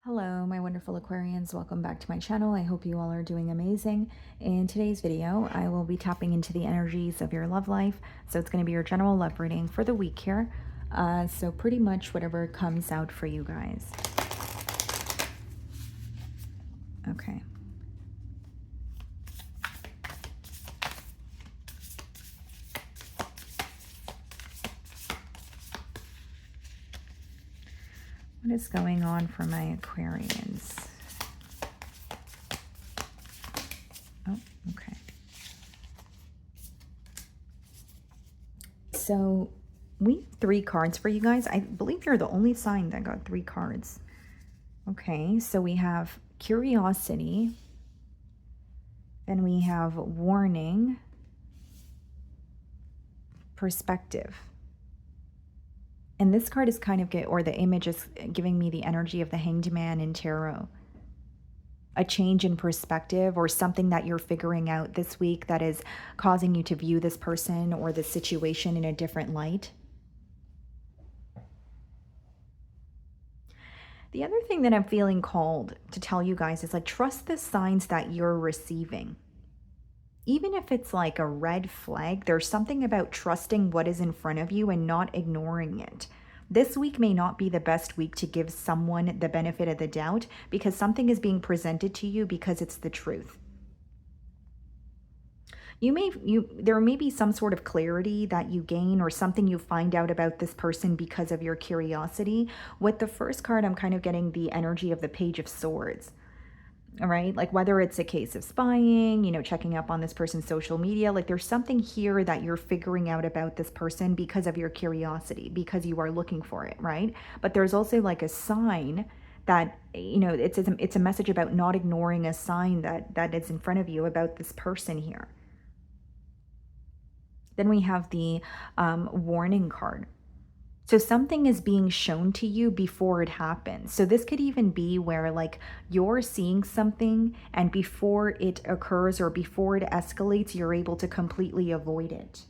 Hello, my wonderful Aquarians. Welcome back to my channel. I hope you all are doing amazing. In today's video, I will be tapping into the energies of your love life. So it's going to be your general love reading for the week here. So pretty much whatever comes out for you guys. Okay. What is going on for my Aquarians? Oh, okay. So we have 3 cards for you guys. I believe you're the only sign that got 3 cards. Okay, so we have curiosity, then we have warning, perspective. And this card is kind of the image is giving me the energy of the Hanged Man in tarot. A change in perspective or something that you're figuring out this week that is causing you to view this person or this situation in a different light. The other thing that I'm feeling called to tell you guys is like, trust the signs that you're receiving. Even if it's like a red flag, there's something about trusting what is in front of you and not ignoring it. This week may not be the best week to give someone the benefit of the doubt because something is being presented to you because it's the truth. There may be some sort of clarity that you gain or something you find out about this person because of your curiosity. With the first card, I'm kind of getting the energy of the Page of Swords. All right, like whether it's a case of spying, you know, checking up on this person's social media, like there's something here that you're figuring out about this person because of your curiosity, because you are looking for it, right? But there's also like a sign that, you know, it's a message about not ignoring a sign that is in front of you about this person here. Then we have the warning card. So something is being shown to you before it happens. So this could even be where like you're seeing something and before it occurs or before it escalates, you're able to completely avoid it.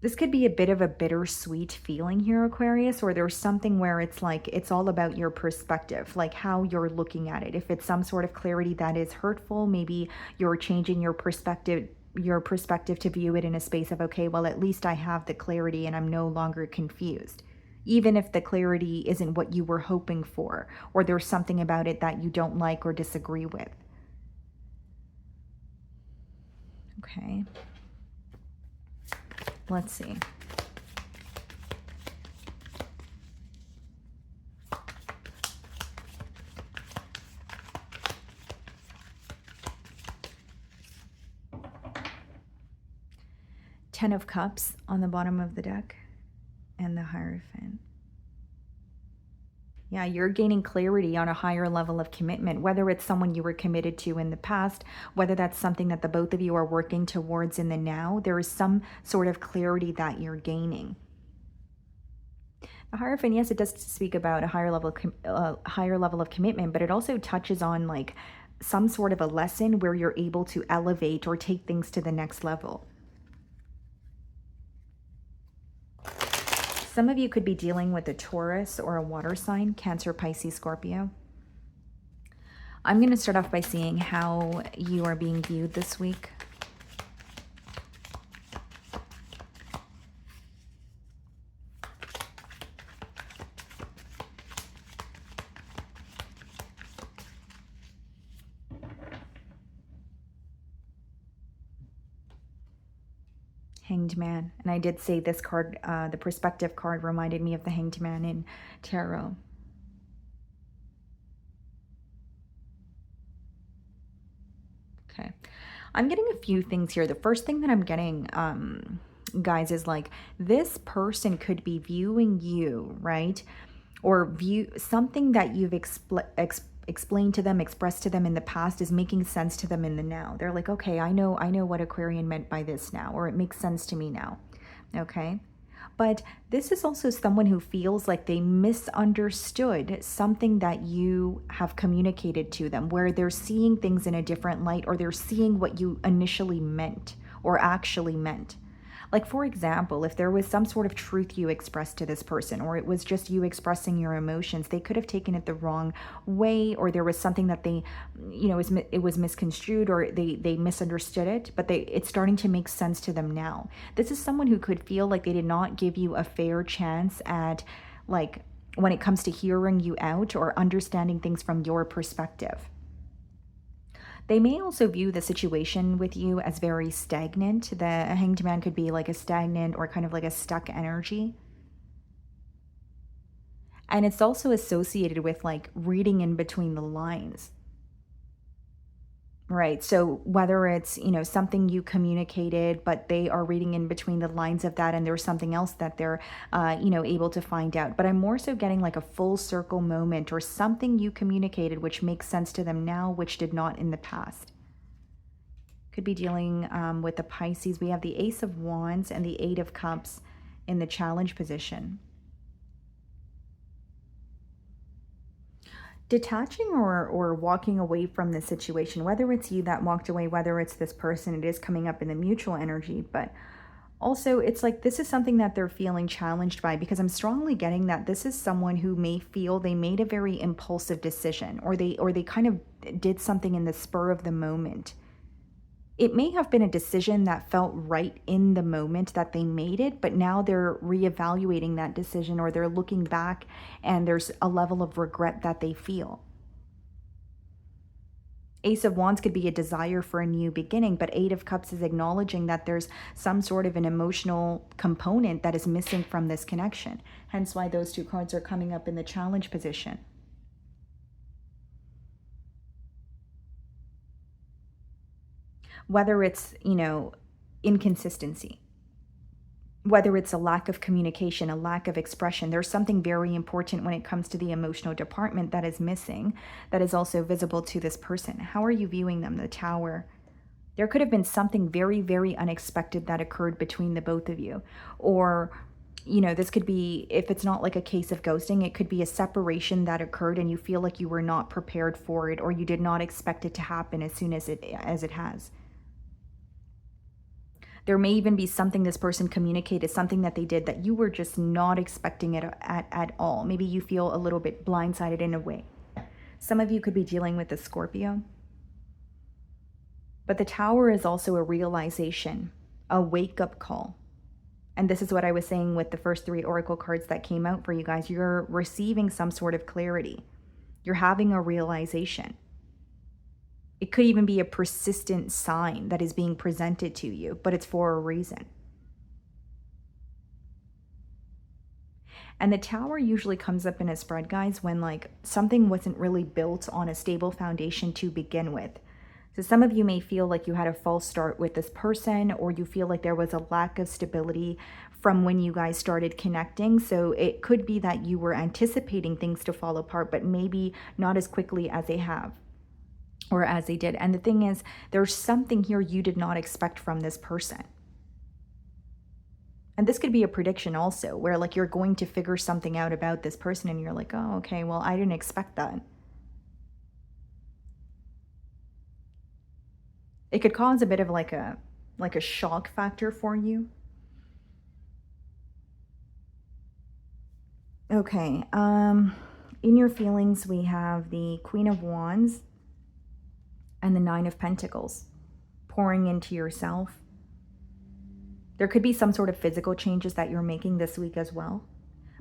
This could be a bit of a bittersweet feeling here, Aquarius, or there's something where it's like it's all about your perspective, like how you're looking at it. If it's some sort of clarity that is hurtful, maybe you're changing your perspective to view it in a space of, okay, well, at least I have the clarity and I'm no longer confused. Even if the clarity isn't what you were hoping for, or there's something about it that you don't like or disagree with. Okay. Let's see. Ten of Cups on the bottom of the deck and the Hierophant. Yeah, you're gaining clarity on a higher level of commitment, whether it's someone you were committed to in the past, whether that's something that the both of you are working towards in the now. There is some sort of clarity that you're gaining. The Hierophant, yes, it does speak about a higher level of commitment, but it also touches on like some sort of a lesson where you're able to elevate or take things to the next level. Some of you could be dealing with a Taurus or a water sign, Cancer, Pisces, Scorpio. I'm going to start off by seeing how you are being viewed this week. Hanged Man. And I did say this card, the perspective card, reminded me of the Hanged Man in tarot. Okay. I'm getting a few things here. The first thing that I'm getting, guys, is like this person could be viewing you, right? Or view something that you've explained to them, expressed to them in the past is making sense to them in the now. They're like, okay, I know what Aquarian meant by this now, or it makes sense to me now. Okay. But this is also someone who feels like they misunderstood something that you have communicated to them, where they're seeing things in a different light, or they're seeing what you initially meant or actually meant. Like, for example, if there was some sort of truth you expressed to this person, or it was just you expressing your emotions, they could have taken it the wrong way, or there was something that they, it was misconstrued, or they misunderstood it, but it's starting to make sense to them now. This is someone who could feel like they did not give you a fair chance at, like, when it comes to hearing you out or understanding things from your perspective. They may also view the situation with you as very stagnant. The hanged man could be like a stagnant or kind of like a stuck energy. And it's also associated with like reading in between the lines. Right. So whether it's, something you communicated, but they are reading in between the lines of that and there's something else that they're, able to find out. But I'm more so getting like a full circle moment or something you communicated, which makes sense to them now, which did not in the past. Could be dealing with the Pisces. We have the Ace of Wands and the Eight of Cups in the challenge position. Detaching or walking away from the situation, whether it's you that walked away, whether it's this person, it is coming up in the mutual energy, but also it's like this is something that they're feeling challenged by, because I'm strongly getting that this is someone who may feel they made a very impulsive decision, or they kind of did something in the spur of the moment. It may have been a decision that felt right in the moment that they made it, but now they're reevaluating that decision, or they're looking back and there's a level of regret that they feel. Ace of Wands could be a desire for a new beginning, but Eight of Cups is acknowledging that there's some sort of an emotional component that is missing from this connection. Hence why those two cards are coming up in the challenge position. Whether it's, inconsistency, whether it's a lack of communication, a lack of expression, there's something very important when it comes to the emotional department that is missing, that is also visible to this person. How are you viewing them? The Tower. There could have been something very, very unexpected that occurred between the both of you. Or, this could be, if it's not like a case of ghosting, it could be a separation that occurred and you feel like you were not prepared for it, or you did not expect it to happen as soon as it has. There may even be something this person communicated, something that they did that you were just not expecting it at all. Maybe you feel a little bit blindsided in a way. Some of you could be dealing with a Scorpio. But the Tower is also a realization, a wake-up call. And this is what I was saying with the first three oracle cards that came out for you guys. You're receiving some sort of clarity. You're having a realization. It could even be a persistent sign that is being presented to you, but it's for a reason. And the Tower usually comes up in a spread, guys, when like something wasn't really built on a stable foundation to begin with. So some of you may feel like you had a false start with this person, or you feel like there was a lack of stability from when you guys started connecting. So it could be that you were anticipating things to fall apart, but maybe not as quickly as they have. Or as they did. And the thing is, there's something here you did not expect from this person. And this could be a prediction also, where like you're going to figure something out about this person and you're like, oh, okay, well, I didn't expect that. It could cause a bit of like a shock factor for you. Okay, in your feelings, we have the Queen of Wands and the Nine of Pentacles, pouring into yourself. There could be some sort of physical changes that you're making this week as well.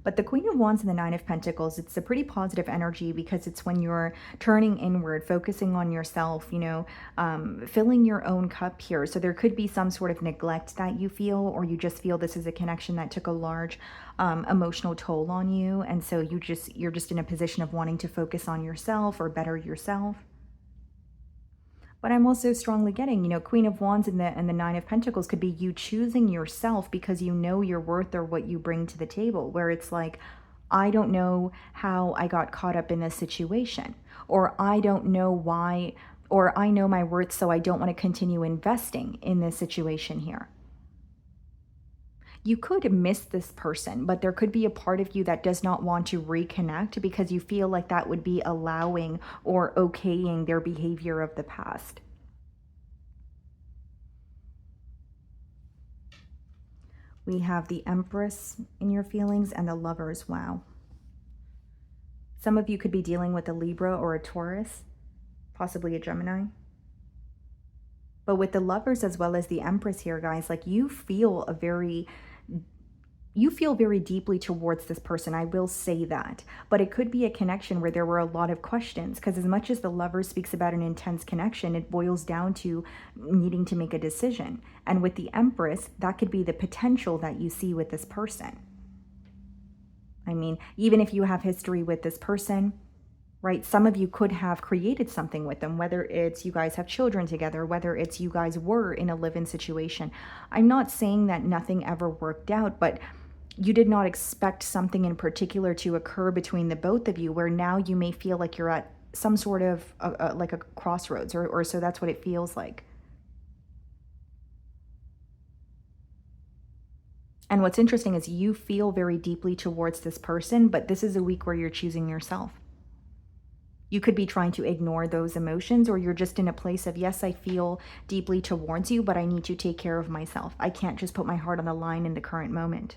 But the Queen of Wands and the Nine of Pentacles, it's a pretty positive energy, because it's when you're turning inward, focusing on yourself, filling your own cup here. So there could be some sort of neglect that you feel, or you just feel this is a connection that took a large emotional toll on you. And so you're just in a position of wanting to focus on yourself or better yourself. But I'm also strongly getting, Queen of Wands and the Nine of Pentacles could be you choosing yourself because you know your worth or what you bring to the table, where it's like, I don't know how I got caught up in this situation, or I don't know why, or I know my worth, so I don't want to continue investing in this situation here. You could miss this person, but there could be a part of you that does not want to reconnect because you feel like that would be allowing or okaying their behavior of the past. We have the Empress in your feelings and the Lovers. Wow. Some of you could be dealing with a Libra or a Taurus, possibly a Gemini. But with the Lovers as well as the Empress here, guys, like you feel very deeply towards this person. I will say that. But it could be a connection where there were a lot of questions, because as much as the Lover speaks about an intense connection, it boils down to needing to make a decision. And with the Empress, that could be the potential that you see with this person. I mean, even if you have history with this person, right? Some of you could have created something with them, whether it's you guys have children together, whether it's you guys were in a live-in situation. I'm not saying that nothing ever worked out, but you did not expect something in particular to occur between the both of you, where now you may feel like you're at some sort of like a crossroads, or so that's what it feels like. And what's interesting is you feel very deeply towards this person, but this is a week where you're choosing yourself. You could be trying to ignore those emotions, or you're just in a place of, yes, I feel deeply towards you, but I need to take care of myself. I can't just put my heart on the line in the current moment.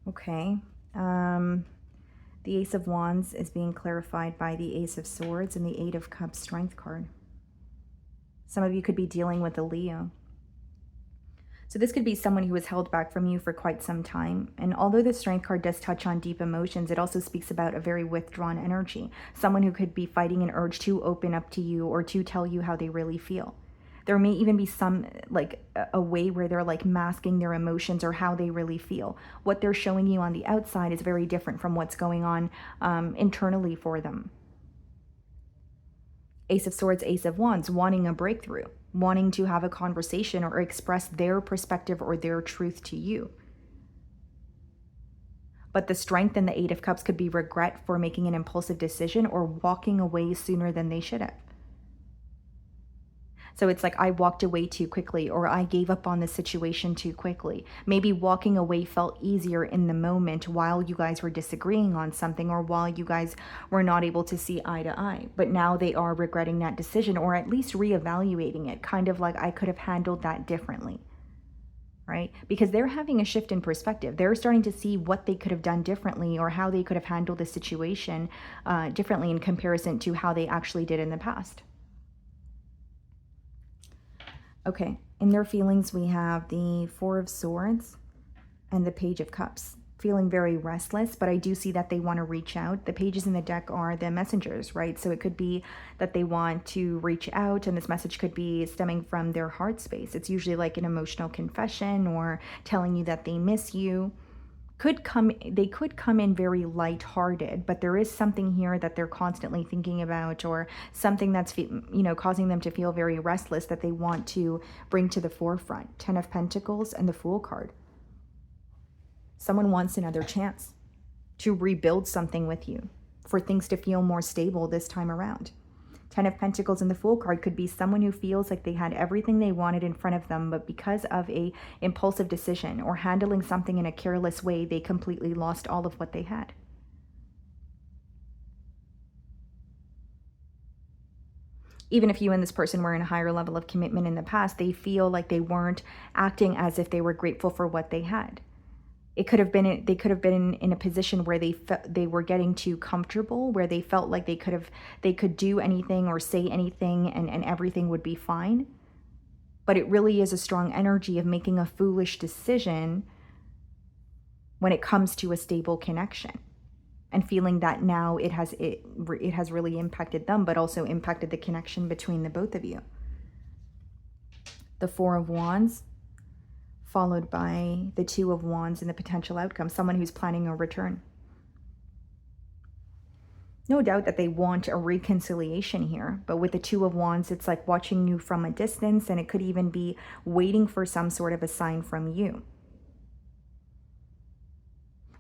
Okay. The Ace of Wands is being clarified by the Ace of Swords and the Eight of Cups Strength card. Some of you could be dealing with a Leo. So this could be someone who was held back from you for quite some time. And although the Strength card does touch on deep emotions, it also speaks about a very withdrawn energy. Someone who could be fighting an urge to open up to you or to tell you how they really feel. There may even be some, like, a way where they're like masking their emotions or how they really feel. What they're showing you on the outside is very different from what's going on internally for them. Ace of Swords, Ace of Wands, wanting a breakthrough, wanting to have a conversation or express their perspective or their truth to you. But the Strength and the Eight of Cups could be regret for making an impulsive decision or walking away sooner than they should have. So it's like, I walked away too quickly, or I gave up on the situation too quickly. Maybe walking away felt easier in the moment while you guys were disagreeing on something, or while you guys were not able to see eye to eye. But now they are regretting that decision, or at least reevaluating it, kind of like, I could have handled that differently. Right? Because they're having a shift in perspective. They're starting to see what they could have done differently, or how they could have handled the situation differently in comparison to how they actually did in the past. Okay, in their feelings, we have the Four of Swords and the Page of Cups. Feeling very restless, but I do see that they want to reach out. The pages in the deck are the messengers, right? So it could be that they want to reach out, and this message could be stemming from their heart space. It's usually like an emotional confession or telling you that they miss you. They could come in very lighthearted, but there is something here that they're constantly thinking about, or something that's, causing them to feel very restless, that they want to bring to the forefront. Ten of Pentacles and the Fool card. Someone wants another chance to rebuild something with you, for things to feel more stable this time around. Ten of Pentacles and the Fool card could be someone who feels like they had everything they wanted in front of them, but because of a impulsive decision or handling something in a careless way, they completely lost all of what they had. Even if you and this person were in a higher level of commitment in the past, they feel like they weren't acting as if they were grateful for what they had. They could have been in a position where they were getting too comfortable, where they felt like they could do anything or say anything, and everything would be fine. But it really is a strong energy of making a foolish decision when it comes to a stable connection, and feeling that now it has really impacted them, but also impacted the connection between the both of you. The Four of Wands, followed by the Two of Wands and the potential outcome, someone who's planning a return. No doubt that they want a reconciliation here, but with the Two of Wands, it's like watching you from a distance, and it could even be waiting for some sort of a sign from you.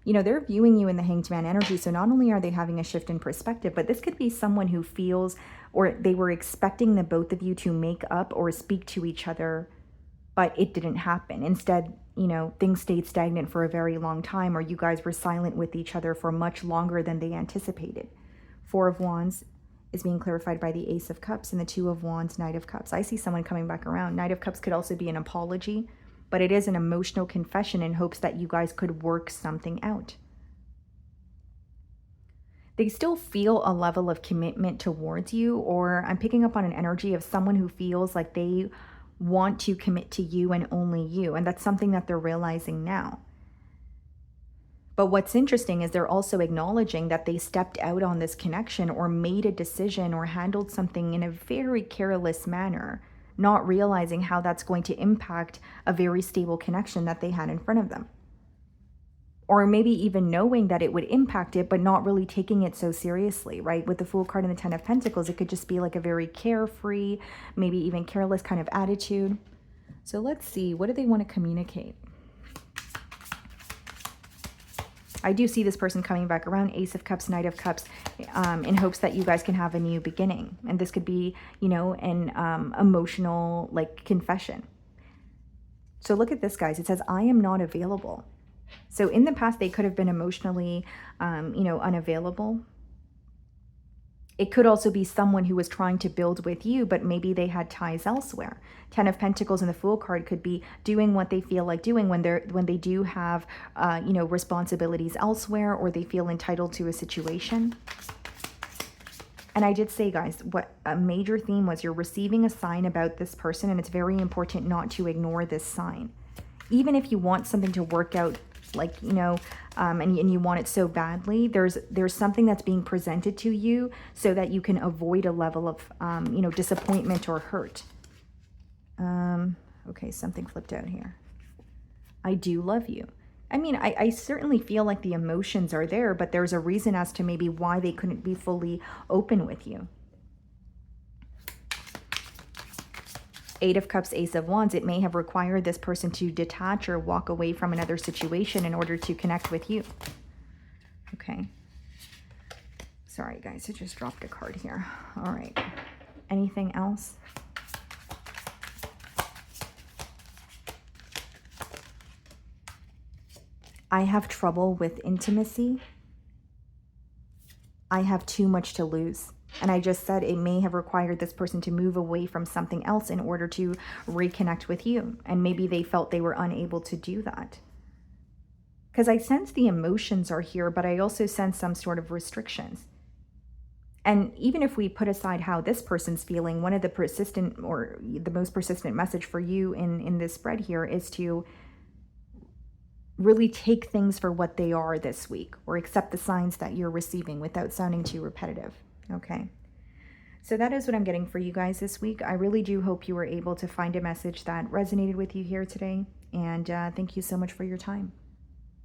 They're viewing you in the Hanged Man energy, so not only are they having a shift in perspective, but this could be someone who feels, or they were expecting the both of you to make up or speak to each other, but it didn't happen. Instead, things stayed stagnant for a very long time, or you guys were silent with each other for much longer than they anticipated. Four of Wands is being clarified by the Ace of Cups and the Two of Wands, Knight of Cups. I see someone coming back around. Knight of Cups could also be an apology, but it is an emotional confession in hopes that you guys could work something out. They still feel a level of commitment towards you, or I'm picking up on an energy of someone who feels like they want to commit to you and only you, and that's something that they're realizing now. But what's interesting is they're also acknowledging that they stepped out on this connection or made a decision or handled something in a very careless manner, not realizing how that's going to impact a very stable connection that they had in front of them. Or maybe even knowing that it would impact it, but not really taking it so seriously, right? With the Fool card and the Ten of Pentacles, it could just be like a very carefree, maybe even careless kind of attitude. So let's see, what do they want to communicate? I do see this person coming back around, Ace of Cups, Knight of Cups, in hopes that you guys can have a new beginning. And this could be, you know, an emotional, like, confession. So look at this, guys. It says, I am not available. So in the past, they could have been emotionally, you know, unavailable. It could also be someone who was trying to build with you, but maybe they had ties elsewhere. Ten of Pentacles and the Fool card could be doing what they feel like doing when they do have, you know, responsibilities elsewhere, or they feel entitled to a situation. And I did say, guys, what a major theme was, you're receiving a sign about this person, and it's very important not to ignore this sign. Even if you want something to work out, like, you know, and you want it so badly, there's something that's being presented to you so that you can avoid a level of, you know, disappointment or hurt. Okay, something flipped out here. I do love you. I mean, I certainly feel like the emotions are there, but there's a reason as to maybe why they couldn't be fully open with you. Eight of Cups, Ace of Wands, it may have required this person to detach or walk away from another situation in order to connect with you. Okay. Sorry, guys, I just dropped a card here. All right. Anything else? I have trouble with intimacy. I have too much to lose. And I just said it may have required this person to move away from something else in order to reconnect with you. And maybe they felt they were unable to do that. Because I sense the emotions are here, but I also sense some sort of restrictions. And even if we put aside how this person's feeling, one of the persistent, or the most persistent message for you in this spread here is to really take things for what they are this week, or accept the signs that you're receiving without sounding too repetitive. Okay, so that is what I'm getting for you guys this week. I really do hope you were able to find a message that resonated with you here today. And thank you so much for your time.